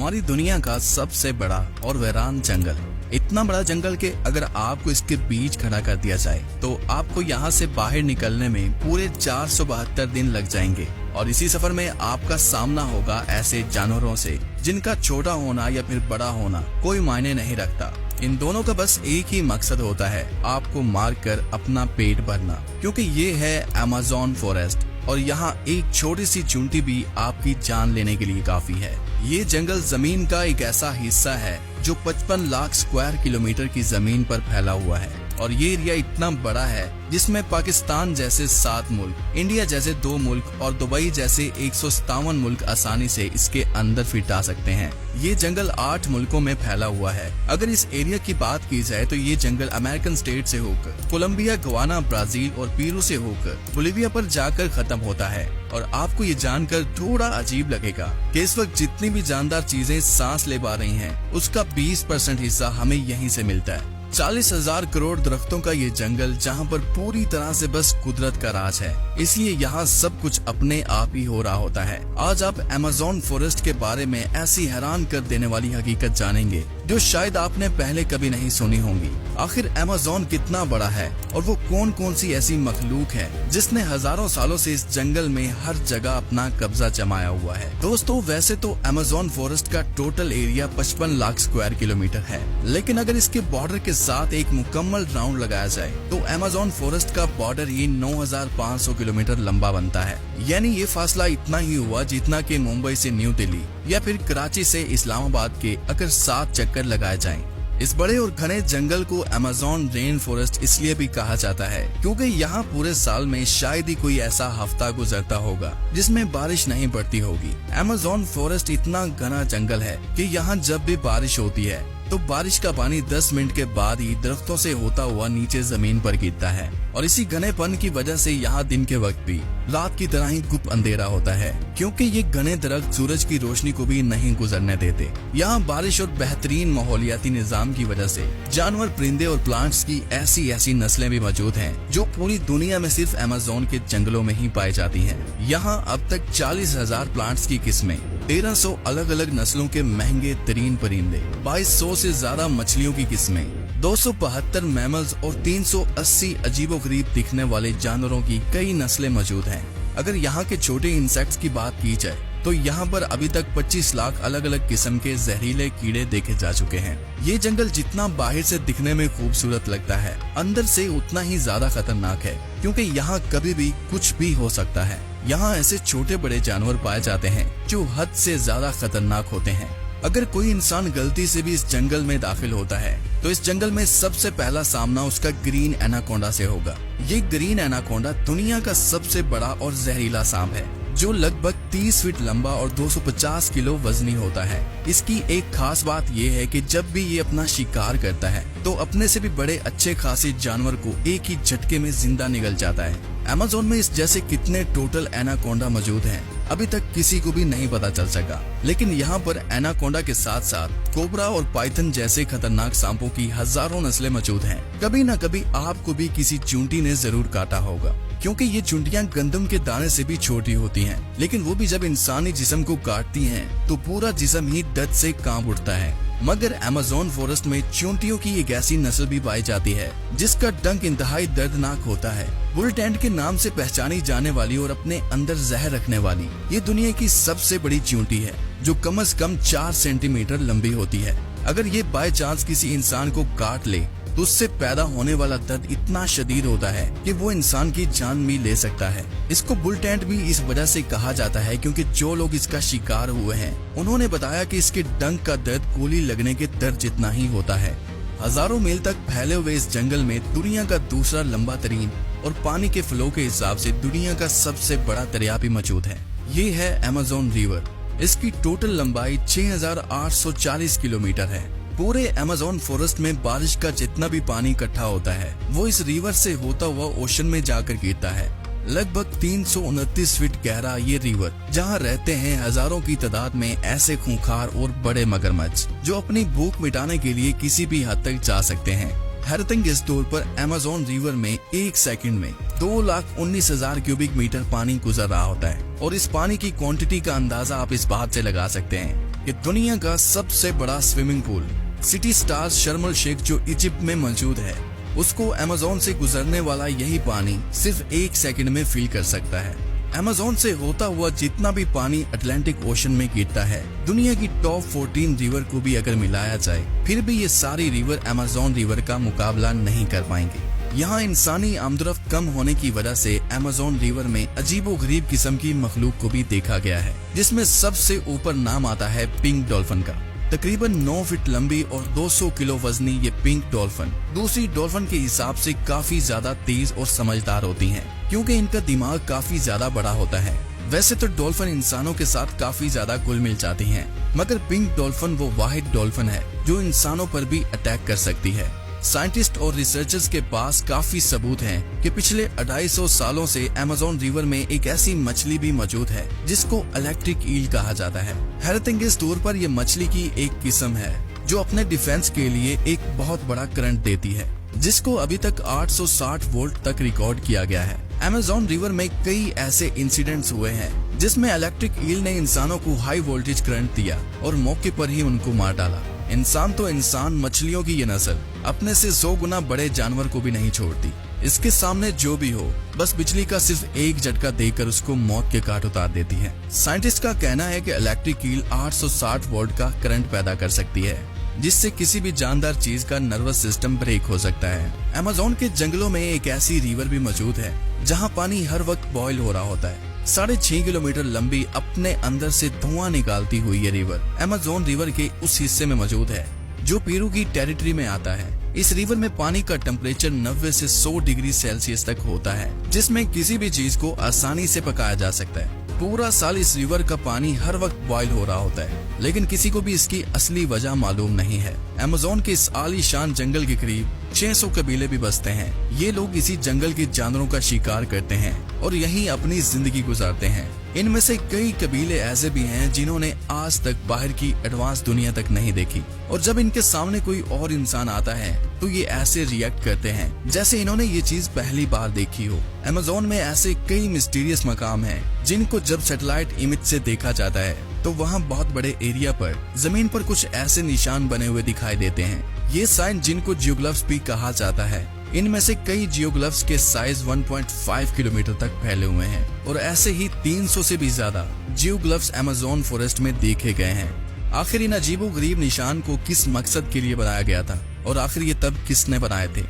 हमारी दुनिया का सबसे बड़ा और वीरान जंगल। इतना बड़ा जंगल के अगर आपको इसके बीच खड़ा कर दिया जाए तो आपको यहाँ से बाहर निकलने में पूरे 472 दिन लग जाएंगे। और इसी सफर में आपका सामना होगा ऐसे जानवरों से जिनका छोटा होना या फिर बड़ा होना कोई मायने नहीं रखता। इन दोनों का बस एक ही मकसद होता है, आपको मारकर अपना पेट भरना, क्योंकि ये है अमेज़न फॉरेस्ट और यहाँ एक छोटी सी चूंटी भी आपकी जान लेने के लिए काफी है। ये जंगल जमीन का एक ऐसा हिस्सा है जो 55 लाख स्क्वायर किलोमीटर की जमीन पर फैला हुआ है और ये एरिया इतना बड़ा है जिसमें पाकिस्तान जैसे 7 मुल्क, इंडिया जैसे 2 मुल्क और दुबई जैसे 157 मुल्क आसानी से इसके अंदर फिट आ सकते हैं। ये जंगल 8 मुल्कों में फैला हुआ है। अगर इस एरिया की बात की जाए तो ये जंगल अमेरिकन स्टेट से होकर कोलंबिया, गवाना, ब्राजील और पेरू से होकर बोलिविया पर जाकर खत्म होता है। और आपको ये जानकर थोड़ा अजीब लगेगा कि इस वक्त जितनी भी जानदार चीजें सांस ले पा रही हैं, उसका 20% हिस्सा हमें यहीं से मिलता है। 40,000 करोड़ दरख्तों का ये जंगल जहाँ पर पूरी तरह से बस कुदरत का राज है, इसलिए यहाँ सब कुछ अपने आप ही हो रहा होता है। आज आप अमेज़न फॉरेस्ट के बारे में ऐसी हैरान कर देने वाली हकीकत जानेंगे जो शायद आपने पहले कभी नहीं सुनी होंगी। आखिर अमेज़न कितना बड़ा है और वो कौन कौन सी ऐसी मखलूक है जिसने हजारों सालों से इस जंगल में हर जगह अपना कब्जा जमाया हुआ है। दोस्तों, वैसे तो अमेज़न फॉरेस्ट का total area 55 lakh square kilometre है, लेकिन अगर इसके बॉर्डर के साथ एक मुकम्मल राउंड लगाया जाए तो अमेज़न फॉरेस्ट का बॉर्डर ही 9,500 किलोमीटर लंबा बनता है। यानी ये फासला इतना ही हुआ जितना कि मुंबई से न्यू दिल्ली या फिर कराची से इस्लामाबाद के अगर 7 चक्कर लगाए जाएं। इस बड़े और घने जंगल को अमेज़न रेन फॉरेस्ट इसलिए भी कहा जाता है क्योंकि यहाँ पूरे साल में शायद ही कोई ऐसा हफ्ता गुजरता होगा जिसमें बारिश नहीं पड़ती होगी। अमेज़न फॉरेस्ट इतना घना जंगल है कि यहाँ जब भी बारिश होती है तो बारिश का पानी 10 मिनट के बाद ही दरख्तों से होता हुआ नीचे जमीन पर गिरता है और इसी घनेपन की वजह से यहाँ दिन के वक्त भी रात की तरह ही गुप अंधेरा होता है, क्योंकि ये घने दरख्त सूरज की रोशनी को भी नहीं गुजरने देते। यहाँ बारिश और बेहतरीन माहौलियाती निजाम की वजह से जानवर, परिंदे और प्लांट्स की ऐसी नस्लें भी मौजूद हैं जो पूरी दुनिया में सिर्फ अमेज़न के जंगलों में ही पाई जाती हैं। यहाँ अब तक 40,000 प्लांट्स की किस्में, 1300 अलग अलग नस्लों के महंगे तरीन परिंदे, 2200 से ज्यादा मछलियों की किस्में, 272 मैमल्स और 380 अजीबोगरीब दिखने वाले जानवरों की कई नस्लें मौजूद हैं। अगर यहाँ के छोटे इंसेक्ट्स की बात की जाए तो यहाँ पर अभी तक 25 लाख अलग अलग किस्म के जहरीले कीड़े देखे जा चुके हैं। ये जंगल जितना बाहर से दिखने में खूबसूरत लगता है, अंदर से उतना ही ज्यादा खतरनाक है, क्योंकि यहाँ कभी भी कुछ भी हो सकता है। यहाँ ऐसे छोटे बड़े जानवर पाए जाते हैं जो हद से ज्यादा खतरनाक होते हैं। अगर कोई इंसान गलती से भी इस जंगल में दाखिल होता है तो इस जंगल में सबसे पहला सामना उसका ग्रीन एनाकोंडा से होगा। ये ग्रीन एनाकोंडा दुनिया का सबसे बड़ा और जहरीला सांप है जो लगभग 30 फीट लंबा और 250 किलो वजनी होता है। इसकी एक खास बात यह है कि जब भी ये अपना शिकार करता है तो अपने से भी बड़े अच्छे खासे जानवर को एक ही झटके में जिंदा निगल जाता है। अमेज़न में इस जैसे कितने टोटल एनाकोंडा मौजूद हैं अभी तक किसी को भी नहीं पता चल सका, लेकिन यहाँ पर एनाकोंडा के साथ साथ कोबरा और पाइथन जैसे खतरनाक सांपों की हजारों नस्लें मौजूद हैं। कभी न कभी आपको भी किसी चूंटी ने जरूर काटा होगा, क्योंकि ये चूंटियां गंदम के दाने से भी छोटी होती हैं, लेकिन वो भी जब इंसानी जिस्म को काटती हैं तो पूरा जिस्म ही दर्द से कांप उठता है। मगर अमेज़न फॉरेस्ट में चूंटियों की एक ऐसी नस्ल भी पाई जाती है जिसका डंक इंतहाई दर्दनाक होता है। बुल टेंट के नाम से पहचानी जाने वाली और अपने अंदर जहर रखने वाली ये दुनिया की सबसे बड़ी चूंटी है जो कम से कम 4 सेंटीमीटर लंबी होती है। अगर ये बाय चांस किसी इंसान को काट ले तो उससे पैदा होने वाला दर्द इतना शदीद होता है कि वो इंसान की जान भी ले सकता है। इसको बुल टेंट भी इस वजह से कहा जाता है क्योंकि जो लोग इसका शिकार हुए हैं उन्होंने बताया कि इसके डंक का दर्द गोली लगने के दर्द जितना ही होता है। हजारों मील तक फैले हुए इस जंगल में दुनिया का दूसरा लंबा तरीन और पानी के फ्लो के हिसाब से दुनिया का सबसे बड़ा दरिया भी मौजूद है। ये है अमेज़न रिवर। इसकी टोटल लंबाई 6,840 किलोमीटर है। पूरे अमेज़न फॉरेस्ट में बारिश का जितना भी पानी इकट्ठा होता है वो इस रिवर से होता हुआ ओशन में जाकर गिरता है। लगभग 329 फीट गहरा ये रिवर, जहाँ रहते हैं हजारों की तादाद में ऐसे खूंखार और बड़े मगरमच्छ जो अपनी भूख मिटाने के लिए किसी भी हद तक जा सकते हैं। हैरतंग इस तौर पर अमेज़न रिवर में एक सेकंड में 2,19,000 क्यूबिक मीटर पानी गुजर रहा होता है और इस पानी की क्वांटिटी का अंदाजा आप इस बात से लगा सकते हैं कि दुनिया का सबसे बड़ा स्विमिंग पूल सिटी स्टार्स शर्म एल शेख जो इजिप्ट में मौजूद है, उसको अमेज़न से गुजरने वाला यही पानी सिर्फ 1 सेकंड में फिल कर सकता है। अमेज़न से होता हुआ जितना भी पानी अटलांटिक ओशन में गिरता है, दुनिया की टॉप 14 रिवर को भी अगर मिलाया जाए, फिर भी ये सारी रिवर अमेज़न रिवर का मुकाबला नहीं कर पाएंगे। यहाँ इंसानी आमदरफ्त कम होने की वजह से अमेज़न रिवर में अजीबोगरीब किस्म की मखलूक को भी देखा गया है, जिसमें सबसे ऊपर नाम आता है पिंक डॉल्फिन का। तकरीबन 9 फीट लंबी और 200 किलो वजनी ये पिंक डॉल्फिन दूसरी डॉल्फिन के हिसाब से काफी ज्यादा तेज और समझदार होती हैं, क्योंकि इनका दिमाग काफी ज्यादा बड़ा होता है। वैसे तो डॉल्फिन इंसानों के साथ काफी ज्यादा घुल मिल जाती हैं, मगर पिंक डॉल्फिन वो वाहिद डॉल्फिन है जो इंसानों पर भी अटैक कर सकती है। साइंटिस्ट और रिसर्चर्स के पास काफी सबूत हैं कि पिछले 250 सालों से अमेज़न रिवर में एक ऐसी मछली भी मौजूद है जिसको इलेक्ट्रिक ईल कहा जाता है। हैरतअंगेज तौर पर यह मछली की एक किस्म है जो अपने डिफेंस के लिए एक बहुत बड़ा करंट देती है, जिसको अभी तक 860 वोल्ट तक रिकॉर्ड किया गया है। अमेज़न रिवर में कई ऐसे इंसिडेंट्स हुए हैं जिसमें इलेक्ट्रिक ईल ने इंसानों को हाई वोल्टेज करंट दिया और मौके पर ही उनको मार डाला। इंसान तो इंसान, मछलियों की ये नस्ल अपने से 100 गुना बड़े जानवर को भी नहीं छोड़ती। इसके सामने जो भी हो, बस बिजली का सिर्फ एक झटका देकर उसको मौत के घाट उतार देती है। साइंटिस्ट का कहना है कि इलेक्ट्रिक ईल 860 वोल्ट का करंट पैदा कर सकती है, जिससे किसी भी जानदार चीज का नर्वस सिस्टम ब्रेक हो सकता है। अमेज़न के जंगलों में एक ऐसी रिवर भी मौजूद है जहाँ पानी हर वक्त बॉयल हो रहा होता है। 6.5 किलोमीटर लंबी अपने अंदर से धुआं निकालती हुई ये रिवर अमेज़न रिवर के उस हिस्से में मौजूद है जो पेरू की टेरिटरी में आता है। इस रिवर में पानी का टेम्परेचर 90 से 100 डिग्री सेल्सियस तक होता है, जिसमें किसी भी चीज को आसानी से पकाया जा सकता है। पूरा साल इस रिवर का पानी हर वक्त बॉयल हो रहा होता है, लेकिन किसी को भी इसकी असली वजह मालूम नहीं है। अमेज़न के इस आलीशान जंगल के करीब 600 कबीले भी बसते हैं। ये लोग इसी जंगल के जानवरों का शिकार करते हैं और यहीं अपनी जिंदगी गुजारते हैं। इनमें से कई कबीले ऐसे भी हैं जिन्होंने आज तक बाहर की एडवांस दुनिया तक नहीं देखी, और जब इनके सामने कोई और इंसान आता है तो ये ऐसे रिएक्ट करते हैं जैसे इन्होंने ये चीज पहली बार देखी हो। अमेज़न में ऐसे कई मिस्टीरियस मकाम हैं जिनको जब सैटेलाइट इमेज से देखा जाता है तो वहाँ बहुत बड़े एरिया पर जमीन पर कुछ ऐसे निशान बने हुए दिखाई देते हैं। ये साइन जिनको जियोग्लिफ्स भी कहा जाता है, इनमें से कई जियोग्लिफ्स के साइज 1.5 किलोमीटर तक फैले हुए हैं और ऐसे ही 300 से भी ज्यादा जियोग्लिफ्स अमेज़न फॉरेस्ट में देखे गए हैं। आखिर इन अजीबो गरीब निशान को किस मकसद के लिए बनाया गया था और आखिर ये तब किसने बनाए थे?